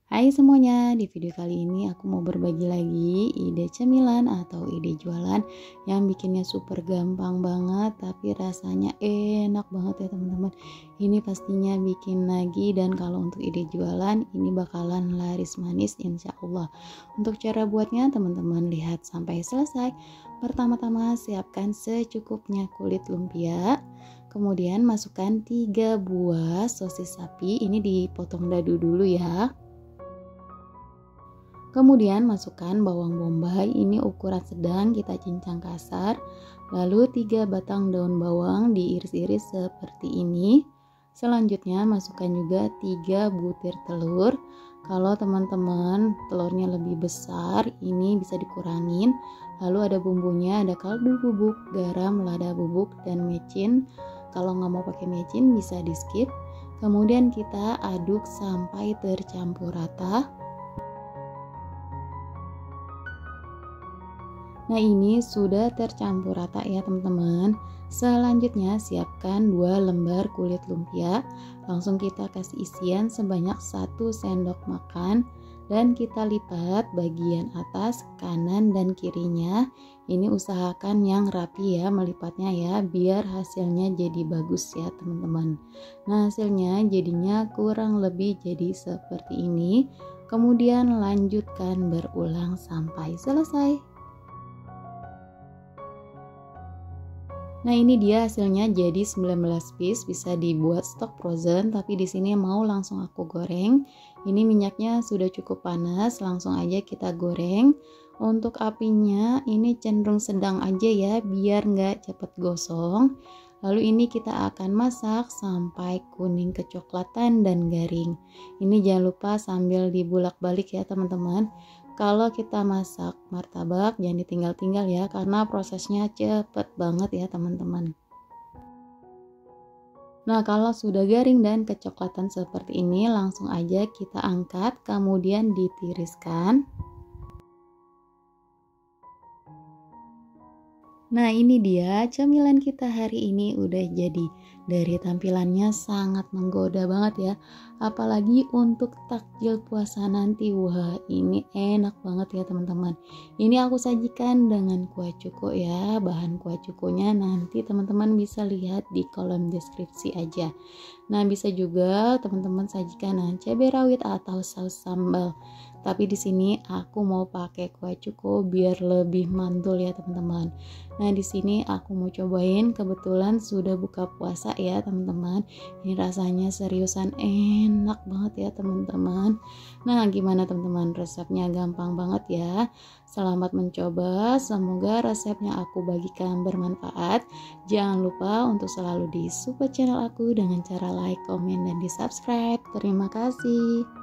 Hai semuanya, di video kali ini aku mau berbagi lagi ide cemilan atau ide jualan yang bikinnya super gampang banget tapi rasanya enak banget ya teman-teman. Ini pastinya bikin lagi, dan kalau untuk ide jualan ini bakalan laris manis insya Allah. Untuk cara buatnya teman-teman lihat sampai selesai. Pertama-tama siapkan secukupnya kulit lumpia. Kemudian masukkan 3 buah sosis sapi, ini dipotong dadu dulu ya. Kemudian masukkan bawang bombay, ini ukuran sedang kita cincang kasar. Lalu 3 batang daun bawang diiris-iris seperti ini. Selanjutnya masukkan juga 3 butir telur. Kalau teman-teman telurnya lebih besar, ini bisa dikurangin. Lalu ada bumbunya, ada kaldu bubuk, garam, lada bubuk, dan mecin. Kalau nggak mau pakai mecin bisa di skip. Kemudian kita aduk sampai tercampur rata. Nah, ini sudah tercampur rata ya teman-teman. Selanjutnya siapkan 2 lembar kulit lumpia. Langsung kita kasih isian sebanyak 1 sendok makan. Dan kita lipat bagian atas, kanan, dan kirinya. Ini usahakan yang rapi ya melipatnya ya, biar hasilnya jadi bagus ya teman-teman. Nah, hasilnya jadinya kurang lebih jadi seperti ini. Kemudian lanjutkan berulang sampai selesai. Nah, ini dia hasilnya jadi 19 piece, bisa dibuat stok frozen, tapi di sini mau langsung aku goreng. Ini minyaknya sudah cukup panas, langsung aja kita goreng. Untuk apinya ini cenderung sedang aja ya, biar nggak cepet gosong. Lalu ini kita akan masak sampai kuning kecoklatan dan garing. Ini jangan lupa sambil dibulak-balik ya teman-teman. Kalau kita masak martabak jangan ditinggal-tinggal ya, karena prosesnya cepet banget ya teman-teman. Nah, kalau sudah garing dan kecoklatan seperti ini, langsung aja kita angkat, kemudian ditiriskan. Nah, ini dia cemilan kita hari ini udah jadi. Dari tampilannya sangat menggoda banget ya. Apalagi untuk takjil puasa nanti. Wah, ini enak banget ya teman-teman. Ini aku sajikan dengan kuah cuko ya. Bahan kuah cukonya nanti teman-teman bisa lihat di kolom deskripsi aja. Nah, bisa juga teman-teman sajikan dengan cabai rawit atau saus sambal. Tapi di sini aku mau pakai kuah cuko biar lebih mantul ya teman-teman. Nah, di sini aku mau cobain, kebetulan sudah buka puasa ya teman-teman. Ini rasanya seriusan enak banget ya teman-teman. Nah, gimana teman-teman, resepnya gampang banget ya. Selamat mencoba, semoga resepnya aku bagikan bermanfaat. Jangan lupa untuk selalu di support channel aku dengan cara like, komen, dan di subscribe. Terima kasih.